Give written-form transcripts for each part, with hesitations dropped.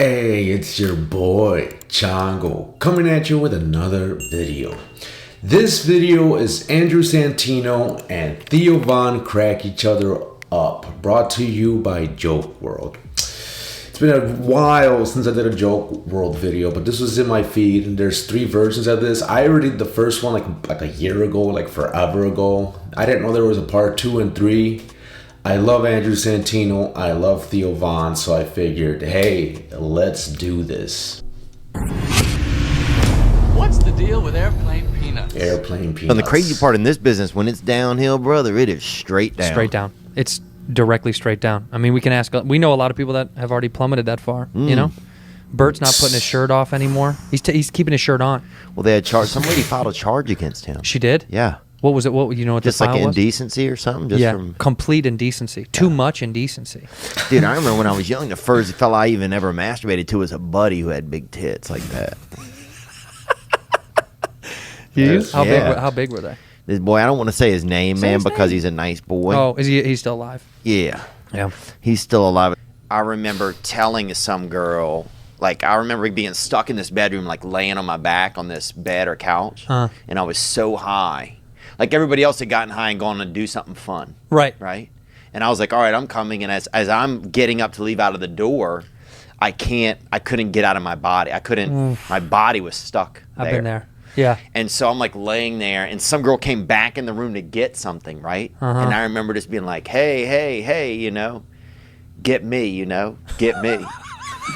Hey, it's your boy, Chongo, coming at you with another video. This video is Andrew Santino and Theo Von crack each other up, brought to you by Joke World. It's been a while since I did a Joke World video, but this was in my feed, and there's 3 versions of this. I already did the first one like a year ago, like forever ago. I didn't know there was a part 2 and 3. I love Andrew Santino, I love Theo Von, so I figured, hey, let's do this. What's the deal with airplane peanuts? Airplane peanuts. And the crazy part in this business, when it's downhill, brother, it is straight down. Straight down. It's directly straight down. I mean, we can ask. We know a lot of people that have already plummeted that far. You know, Bert's not putting his shirt off anymore. He's keeping his shirt on. Well, they had charged. Somebody filed a charge against him. She did. Yeah. What was it? What you know? What Just the like file was? indecency or something. Just Yeah, from, complete indecency. Too much indecency. dude, I remember when I was young, the first fella I even ever masturbated to was a buddy who had big tits like that. You? Yeah. How big were they? This boy, I don't want to say his name, Say man, his because name. he's a nice boy. Oh, is he? He's still alive. Yeah. Yeah. He's still alive. I remember telling some girl, like, I remember being stuck in this bedroom, like laying on my back on this bed or couch, and I was so high. Like everybody else had gotten high and gone to do something fun. Right. Right? And I was like, all right, I'm coming. And as I'm getting up to leave out of the door, I couldn't get out of my body. I couldn't, my body was stuck there. I've been there. Yeah. And so I'm like laying there, and some girl came back in the room to get something, right? And I remember just being like, hey, you know, get me, you know, get me.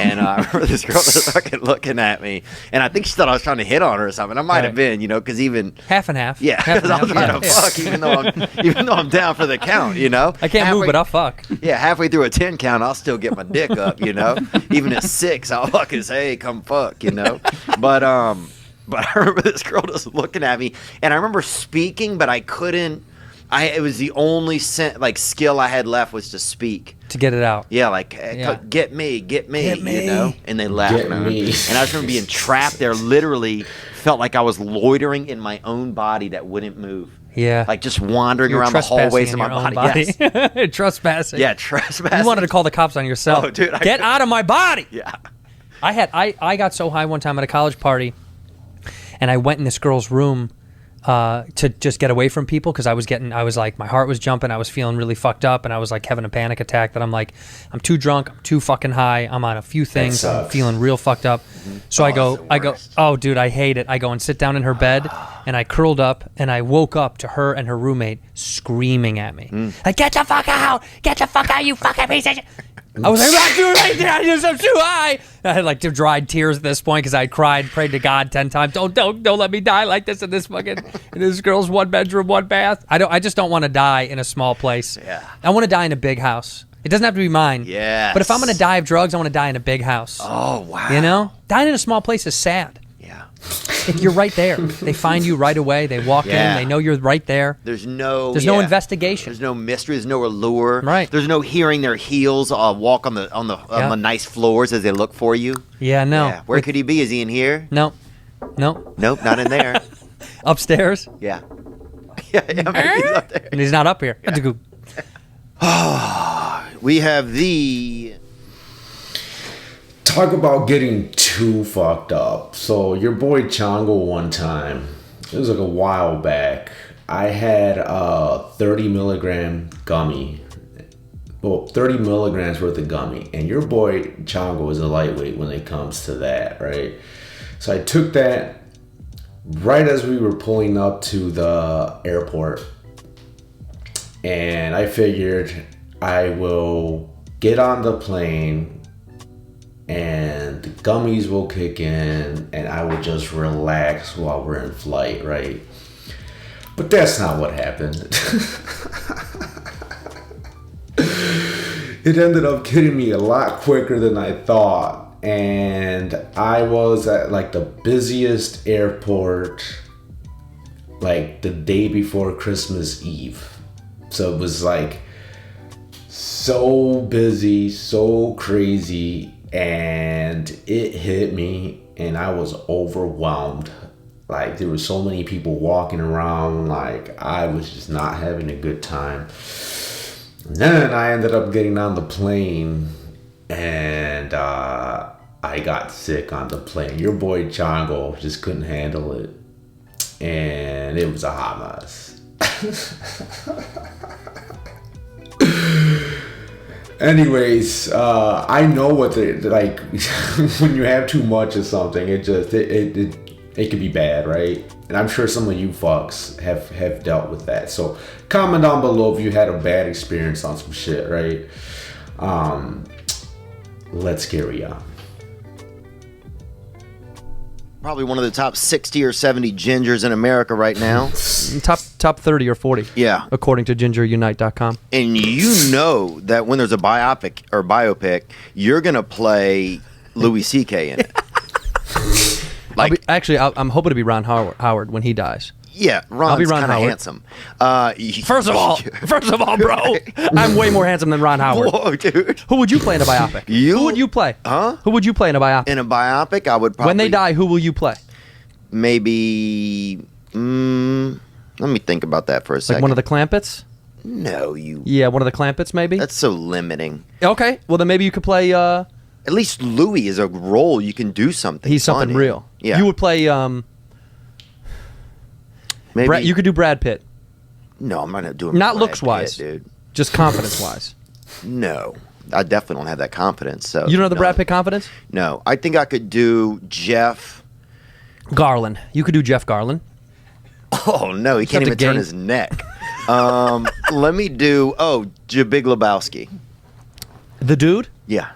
And I remember this girl was fucking looking at me, and I think she thought I was trying to hit on her or something. I might have been, you know, because even half and half. yeah, half because and I'm half. trying to fuck, even though I'm down for the count, you know. I can't move, but I'll fuck. Yeah, halfway through a 10 count, I'll still get my dick up, you know. Even at 6, I'll fucking say, hey, come fuck, you know. But I remember this girl just looking at me, and I remember speaking, but I couldn't. It was the only skill I had left was to speak. To get it out. Yeah, like, Yeah. get me, Get you know? And they left. Get me. And I just remember being trapped there, literally felt like I was loitering in my own body that wouldn't move. Yeah. Like just wandering You were around the hallways trespassing of my in your own body. Yes. Trespassing. Yeah, trespassing. You wanted to call the cops on yourself. Oh, dude, Get out of my body. Yeah. I got so high one time at a college party, and I went in this girl's room to just get away from people because I was like, my heart was jumping, I was feeling really fucked up, and I was like having a panic attack that I'm like, I'm too drunk, I'm too fucking high, I'm on a few things, I'm feeling real fucked up. So I go, oh dude, I hate it. I go and sit down in her bed, and I curled up, and I woke up to her and her roommate screaming at me, like, get the fuck out, you fucking piece of shit. I was like, I'm not doing anything. I'm too high. I had like dried tears at this point because I cried, prayed to God 10 times. Don't let me die like this in this girl's 1 bedroom, 1 bath. I just don't want to die in a small place. Yeah. I want to die in a big house. It doesn't have to be mine. Yes. But if I'm gonna die of drugs, I want to die in a big house. Oh, wow. You know, dying in a small place is sad. Yeah. You're right there. They find you right away. They walk in. They know you're right there. There's no investigation. There's no mystery. There's no allure. Right. There's no hearing their heels walk on the nice floors as they look for you. Yeah, no. Yeah. Where could he be? Is he in here? No. Nope, not in there. Upstairs. Yeah. Yeah, maybe he's up there. And he's not up here. We have the... Talk about getting too fucked up. So your boy Chongo one time, it was like a while back, I had a 30 milligram gummy. Well, 30 milligrams worth of gummy. And your boy Chongo is a lightweight when it comes to that, right? So I took that right as we were pulling up to the airport. And I figured I will get on the plane and the gummies will kick in and I will just relax while we're in flight, right? But that's not what happened. It ended up hitting me a lot quicker than I thought, and I was at like the busiest airport like the day before Christmas Eve. So it was like so busy, so crazy, and it hit me and I was overwhelmed. Like there were so many people walking around, like I was just not having a good time. And then I ended up getting on the plane and I got sick on the plane. Your boy Chongo just couldn't handle it. And it was a hot mess. Anyways, I know what they like. When you have too much of something, it can be bad, right? And I'm sure some of you fucks have dealt with that. So comment down below if you had a bad experience on some shit, right? Let's carry on. Probably one of the top 60 or 70 gingers in America right now. Top 30 or 40. Yeah. According to gingerunite.com. And you know that when there's a biopic, you're going to play Louis C.K. in it. I'm hoping to be Ron Howard when he dies. Yeah, I'll be Ron's Ron kind of Howard. handsome. First of all, bro, I'm way more handsome than Ron Howard. Whoa, dude. Who would you play in a biopic? Who would you play? Huh? Who would you play in a biopic? In a biopic, I would probably... When they die, who will you play? Maybe... let me think about that for a second. Like one of the Clampets? No, you... Yeah, one of the Clampets, maybe? That's so limiting. Okay, well then maybe you could play... At least Louis is a role you can do something He's funny. something real. Yeah. You would play... Maybe... you could do Brad Pitt. No, I'm not doing Not Brad looks-wise. Pitt, dude. Just confidence-wise. No. I definitely don't have that confidence. So You don't have the no. Brad Pitt confidence? No. I think I could do Jeff... Garland. You could do Jeff Garland. Oh, no. He can't have even to turn gain- his neck. Let me do... Oh, Big Lebowski. The dude? Yeah.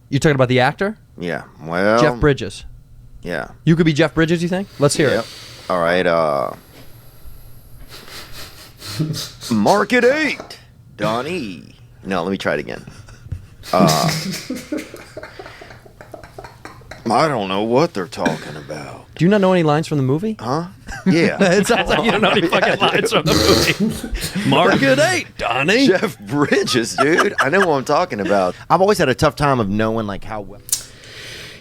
You're talking about the actor? Yeah. Well... Jeff Bridges. Yeah. You could be Jeff Bridges, you think? Let's hear Yep. it. All right. Market 8. Donnie. No, let me try it again. I don't know what they're talking about. Do you not know any lines from the movie? Huh? Yeah. It sounds like you don't know any fucking lines from the movie. Market 8, Donnie. Jeff Bridges, dude. I know what I'm talking about. I've always had a tough time of knowing like how well.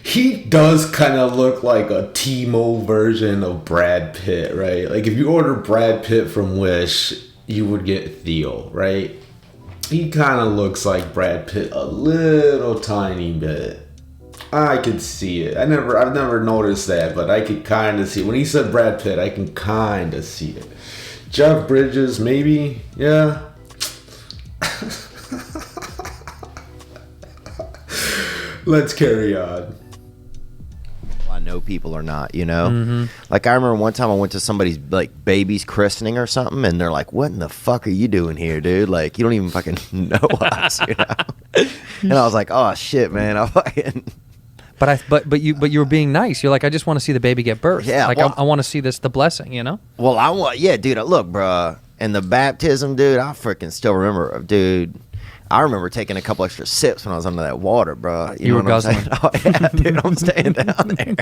He does kind of look like a T-Mo version of Brad Pitt, right? Like if you order Brad Pitt from Wish, you would get Theo, right? He kind of looks like Brad Pitt a little tiny bit. I could see it. I've never noticed that, but I could kind of see it. When he said Brad Pitt, I can kind of see it. Jeff Bridges, maybe, yeah. Let's carry on. I know people or not, you know? Mm-hmm. Like I remember one time I went to somebody's like baby's christening or something, and they're like, "What in the fuck are you doing here, dude? Like you don't even fucking know us, you know?" And I was like, "Oh shit, man, I fucking." But you were being nice. You're like, I just want to see the baby get birthed. Yeah, Like well- I want to see the blessing, you know? Well, I want, yeah, dude. Look, bruh, and the baptism, dude. I freaking still remember, dude. I remember taking a couple extra sips when I was under that water, bruh. You were know what I'm guzzling. saying? Oh yeah, dude. I'm staying down there.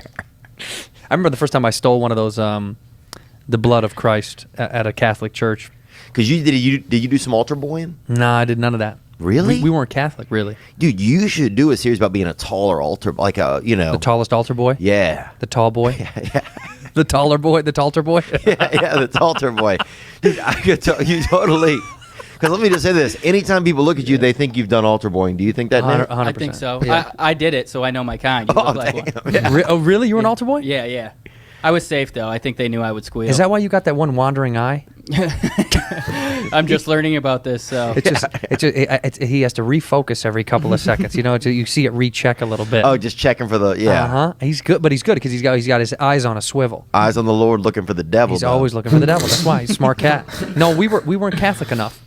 I remember the first time I stole one of those, the blood of Christ at a Catholic church. Cause did you do some altar boying? Nah, I did none of that. Really? We weren't Catholic, really. Dude, you should do a series about being a taller altar, like a, you know. The tallest altar boy? Yeah. The tall boy? Yeah. The taller boy? The talter boy? Yeah, the altar boy. Dude, I could tell you totally. Because let me just say this. Anytime people look at you, they think you've done altar boying. Do you think that, Nick? 100%. I think so. Yeah. I did it, so I know my kind. You look like one. damn. Oh, really? You were an altar boy? Yeah, yeah. I was safe though. I think they knew I would squeal. Is that why you got that one wandering eye? I'm just learning about this. So He has to refocus every couple of seconds. You know, you see it recheck a little bit. Oh, just checking for the, yeah. Uh-huh. He's good, but he's good because he's got his eyes on a swivel. Eyes on the Lord looking for the devil. He's though. always looking for the devil. That's why he's a smart cat. No, we weren't Catholic enough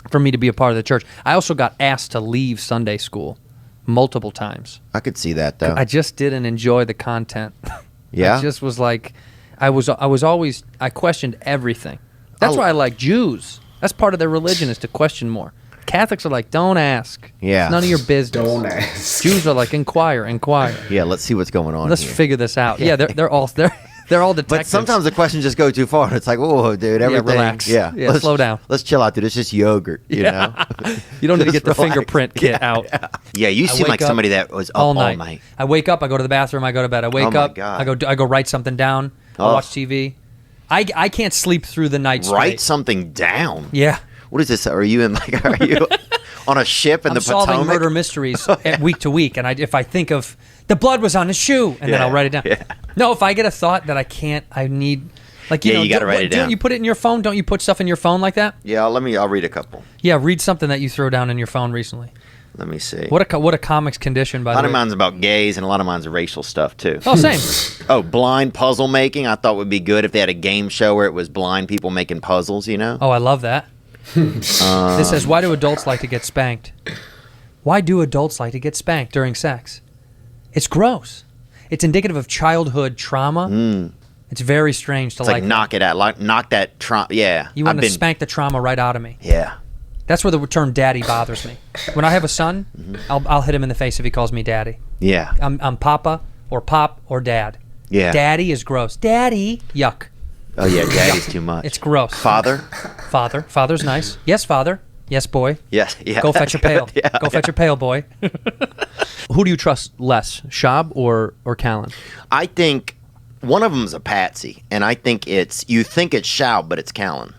for me to be a part of the church. I also got asked to leave Sunday school multiple times. I could see that, though. I just didn't enjoy the content. Yeah? I just was like, I questioned everything. That's why I like Jews. That's part of their religion is to question more. Catholics are like, don't ask. Yeah. It's none of your business. Don't ask. Jews are like, inquire. Yeah, let's see what's going on Let's here. figure this out. Yeah, they're all detectives. But sometimes the questions just go too far, and it's like, whoa, dude, everything. relax. Yeah, Yeah, slow down. Let's chill out, dude. It's just yogurt, you know? You don't need to Just get the relax. fingerprint kit out. Yeah, you I seem wake like up somebody that was up all night. I wake up, I go to the bathroom, I go to bed. I wake Oh my up, God. I go write something down. I Oh. watch TV. I can't sleep through the night straight. Write something down. Yeah. What is this? Are you in like? Are you? on a ship in I'm the solving Potomac. murder mysteries week to week, and if I think of the blood was on his shoe, and then I'll write it down. Yeah. No, if I get a thought that I need, like you know, you gotta write it down. Don't you put it in your phone? Don't you put stuff in your phone like that? Yeah, I'll read a couple. Yeah, read something that you throw down in your phone recently. Let me see. What a comics condition, by A the lot way. of mine's about gays, and a lot of mine's racial stuff too. Oh, same. Oh, blind puzzle making. I thought would be good if they had a game show where it was blind people making puzzles. You know. Oh, I love that. This says, why do adults like to get spanked? Why do adults like to get spanked during sex? It's gross. It's indicative of childhood trauma. It's very strange to It's like knock it out, like knock that trauma. Yeah. You want to spank the trauma right out of me. Yeah. That's where the term daddy bothers me. When I have a son, I'll hit him in the face if he calls me daddy. Yeah. I'm papa or pop or dad. Yeah. Daddy is gross. Daddy, yuck. Oh yeah, daddy's too much. It's gross. Father. Father. Father's nice. Yes, father. Yes, boy. Yes. Yeah. Go fetch your pail. Yeah, Go fetch your pail, boy. Who do you trust less, Schaub or Callan? I think one of them's a patsy, and I think you think it's Schaub, but it's Callan.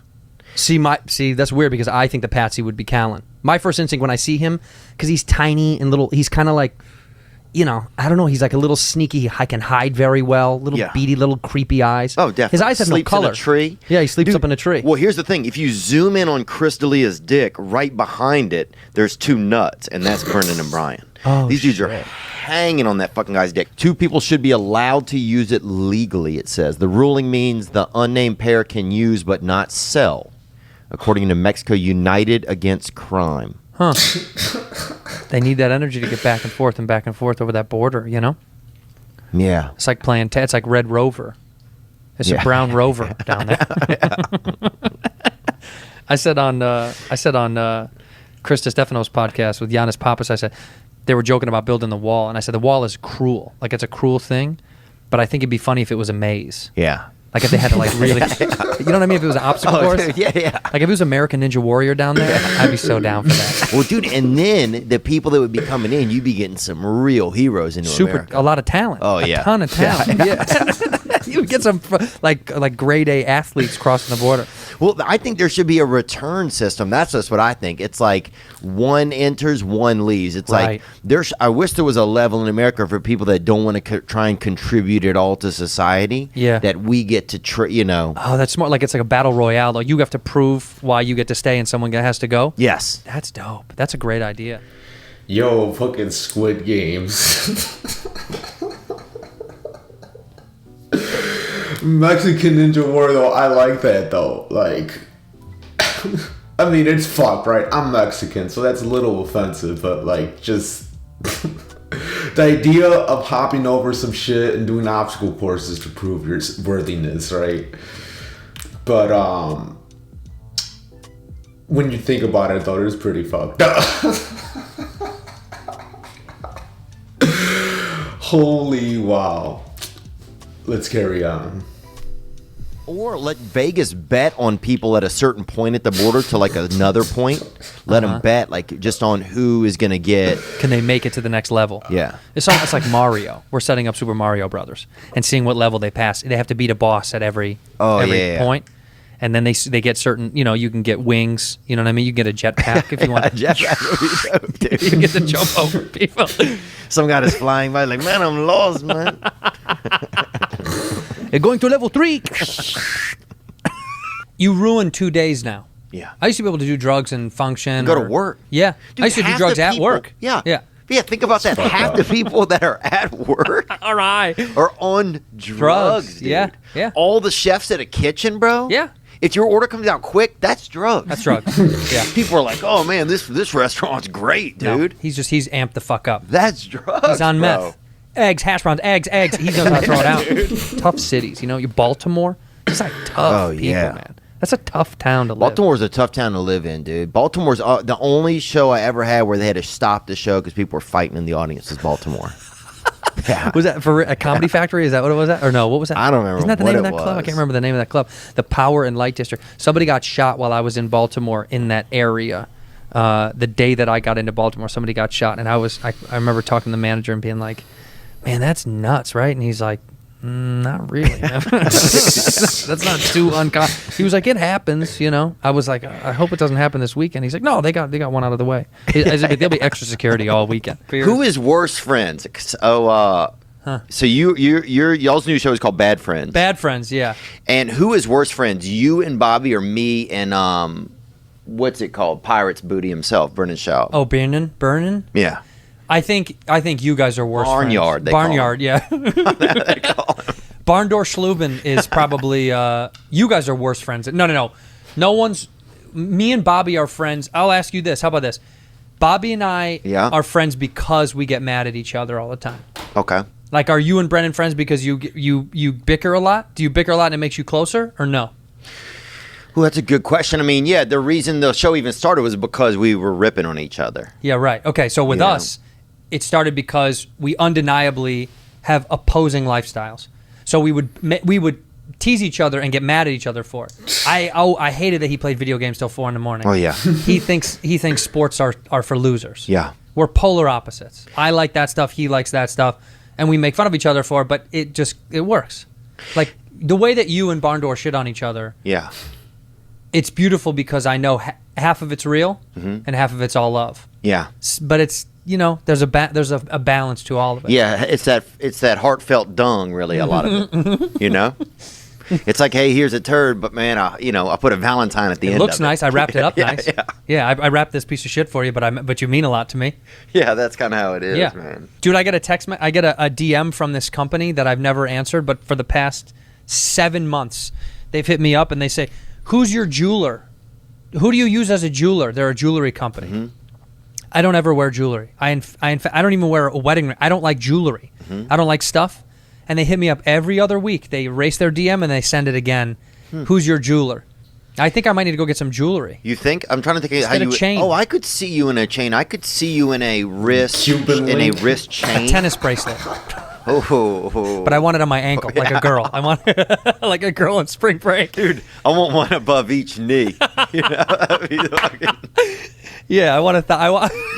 See, that's weird because I think the patsy would be Callan. My first instinct when I see him, because he's tiny and little, he's kind of like, you know, I don't know, he's like a little sneaky. I can hide very well. Little beady, little creepy eyes. Oh, definitely. His eyes have Sleeps no color. in a tree. Yeah, he sleeps up in a tree. Well, here's the thing: if you zoom in on Chris D'Elia's dick, right behind it, there's two nuts, and that's Brendan and Brian. Oh, these dudes are shit. hanging on that fucking guy's dick. Two people should be allowed to use it legally. It says the ruling means the unnamed pair can use but not sell, according to Mexico United Against Crime. Huh. They need that energy to get back and forth over that border, you know? Yeah. It's like playing, it's like Red Rover. It's a brown rover down there. I said on Chris DeStefano's podcast with Giannis Papas, I said, they were joking about building the wall, and I said, the wall is cruel. Like, it's a cruel thing, but I think it'd be funny if it was a maze. Yeah. Like if they had to like really, you know what I mean? If it was an obstacle course, dude, yeah. Like if it was American Ninja Warrior down there, I'd be so down for that. Well, dude, and then the people that would be coming in, you'd be getting some real heroes into America. A lot of talent. Oh, yeah. A ton of talent. Yeah. You would get some like grade A athletes crossing the border. Well, I think there should be a return system. That's just what I think. It's like one enters, one leaves. It's Right. like I wish there was a level in America for people that don't want to try and contribute at all to society. Yeah. That we get to, Oh, that's smart. Like it's like a battle royale. Like you have to prove why you get to stay and someone has to go. Yes. That's dope. That's a great idea. Yo, fucking Squid Games. Mexican Ninja Warrior, though, I like that, though. Like, I mean, it's fucked, right? I'm Mexican, so that's a little offensive, but, like, just the idea of hopping over some shit and doing obstacle courses to prove your worthiness, right? But, when you think about it, though, it's pretty fucked up. Holy wow. Let's carry on. Or let Vegas bet on people at a certain point at the border to like another point. Let them bet like just on who is going to get. Can they make it to the next level? Yeah. It's almost like Mario. We're setting up Super Mario Brothers and seeing what level they pass. They have to beat a boss at every point. And then they get certain, you can get wings. You know what I mean? You can get a jetpack if you want. A jetpack would be dope, dude. You can get to jump over people. Some guy is flying by like, man, I'm lost, man. They're going to level 3. You ruined 2 days now. Yeah. I used to be able to do drugs and function. Go to work. Yeah. Dude, I used to do half drugs the at people- work. Yeah. Yeah. Yeah, think about that. Half the people that are at work All right. are on drugs, dude. Yeah, yeah. All the chefs at a kitchen, bro. Yeah. If your order comes out quick, that's drugs. That's drugs. Yeah. People are like, oh man, this restaurant's great, dude. No, he's amped the fuck up. That's drugs. He's on bro. meth. Eggs, hash browns, eggs. He knows how to throw it out. Tough cities. You Baltimore. It's like tough people, man. That's a tough town to live. Baltimore's a tough town to live in, dude. Baltimore's the only show I ever had where they had to stop the show because people were fighting in the audience is Baltimore. Yeah. Was that for a Comedy Factory? Is that what it was? Or no? What was that? I don't remember Isn't that the what name of it that club? I was. can't remember the name of that club. The Power and Light District. Somebody got shot while I was in Baltimore in that area. The day that I got into Baltimore, somebody got shot, and I remember talking to the manager and being like, "Man, that's nuts, right?" And he's like, Not really. That's not too uncommon. He was like, it happens, you know. I was like, I hope it doesn't happen this weekend. He's like, no, they got one out of the way. There'll be extra security all weekend. Who is worse friends? So y'all's new show is called Bad Friends. Bad Friends, yeah. And who is worse friends? You and Bobby, or me and what's it called? Pirates Booty himself, Vernon Shaw. Oh, Burnin? Yeah. I think you guys are worse. Barnyard. Friends. Barnyard, yeah. They call him. Barndor Schluben is probably you guys are worse friends. No one's. Me and Bobby are friends. I'll ask you this. How about this? Bobby and I are friends because we get mad at each other all the time. Okay. Like, are you and Brennan friends because you bicker a lot? Do you bicker a lot and it makes you closer, or no? Well, that's a good question. I mean, yeah, the reason the show even started was because we were ripping on each other. Yeah, right. Okay, so with us, it started because we undeniably have opposing lifestyles. So we would tease each other and get mad at each other for it. I hated that he played video games till 4 a.m. Oh yeah. He thinks sports are for losers. Yeah. We're polar opposites. I like that stuff. He likes that stuff, and we make fun of each other for it. But it works. Like the way that you and Barndor shit on each other. Yeah. It's beautiful because I know half of it's real and half of it's all love. Yeah. But it's, you know, there's a balance to all of it. Yeah, it's that heartfelt dung, really, a lot of it. You know? It's like, hey, here's a turd, but man, I put a Valentine at the end of it. It looks nice. I wrapped it up nice. Yeah, I wrapped this piece of shit for you, but you mean a lot to me. Yeah, that's kind of how it is, man. Dude, I get I get a DM from this company that I've never answered, but for the past 7 months, they've hit me up and they say, who's your jeweler? Who do you use as a jeweler? They're a jewelry company. Mm-hmm. I don't ever wear jewelry. I don't even wear a wedding ring. I don't like jewelry. Mm-hmm. I don't like stuff. And they hit me up every other week. They erase their DM and they send it again. Who's your jeweler? I think I might need to go get some jewelry. You think? I'm trying to think how you. Chain. Oh, I could see you in a chain. I could see you in a wrist chain. A tennis bracelet. Oh. But I want it on my ankle, like a girl. I want like a girl in spring break. Dude, I want one above each knee. You know? That'd be fucking yeah, I want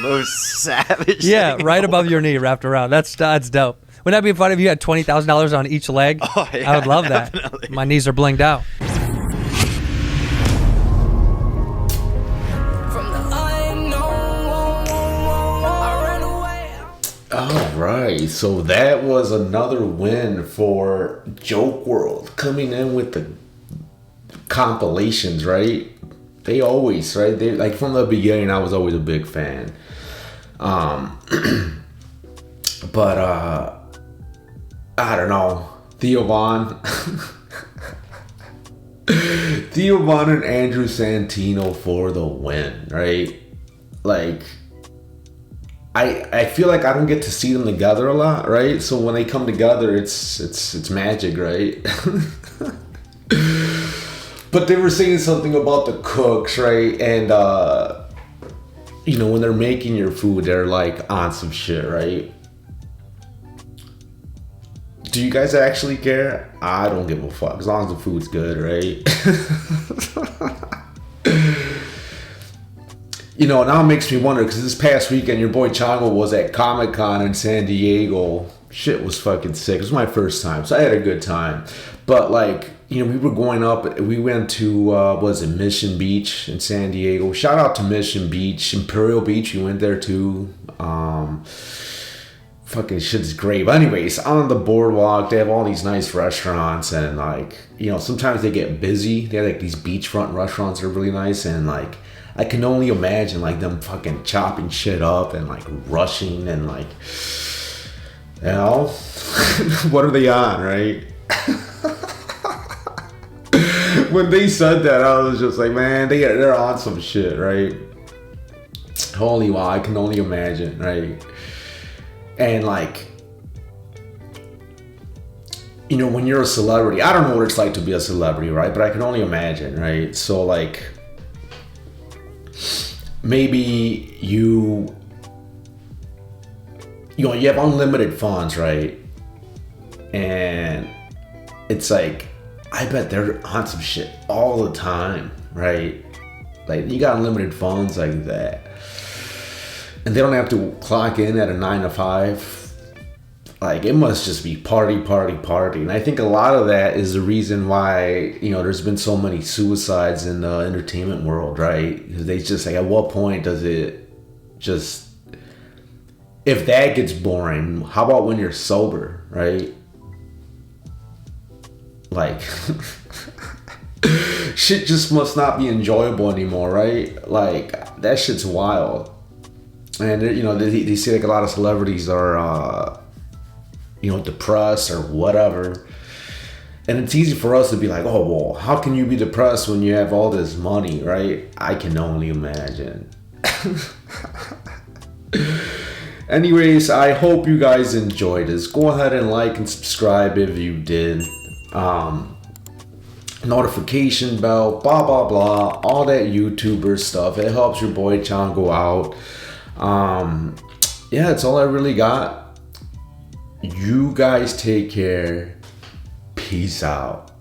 most savage. Yeah, right above your knee, wrapped around. That's dope. Wouldn't that be fun if you had $20,000 on each leg? Oh, yeah, I would love that. Definitely. My knees are blinged out. All right, so that was another win for Joke World, coming in with the compilations, right? They always, right? They like from the beginning. I was always a big fan. But I don't know. Theo Von and Andrew Santino for the win, right? Like, I feel like I don't get to see them together a lot, right? So when they come together, it's magic, right? But they were saying something about the cooks, right? And when they're making your food, they're like on some shit, right? Do you guys actually care? I don't give a fuck as long as the food's good, right? Now it makes me wonder, because this past weekend your boy Chango was at Comic-Con in San Diego. Shit was fucking sick. It was my first time, so I had a good time. But we were going up, we went to Mission Beach in San Diego. Shout out to Mission Beach, Imperial Beach, we went there too. Fucking shit's great. But anyways, on the boardwalk, they have all these nice restaurants, and sometimes they get busy. They have these beachfront restaurants that are really nice, and I can only imagine them fucking chopping shit up and rushing and what are they on, right? When they said that, I was just like, man, they're on some shit, right? Holy wow, I can only imagine, right? And when you're a celebrity, I don't know what it's like to be a celebrity, right? But I can only imagine, right? So maybe you have unlimited funds, right? And it's I bet they're on some shit all the time, right? You got unlimited funds like that, and they don't have to clock in at a 9 to 5. like, it must just be party, party, party. And I think a lot of that is the reason why, there's been so many suicides in the entertainment world, right? Because they just, like, at what point does it just, if that gets boring, how about when you're sober, right? Like, shit just must not be enjoyable anymore, right? Like, that shit's wild. And, they say, like, a lot of celebrities are, depressed or whatever. And it's easy for us to be like, oh, well, how can you be depressed when you have all this money, right? I can only imagine. Anyways, I hope you guys enjoyed this. Go ahead and like and subscribe if you did. Notification bell, blah, blah, blah. All that YouTuber stuff. It helps your boy Chango out. Yeah, that's all I really got. You guys take care. Peace out.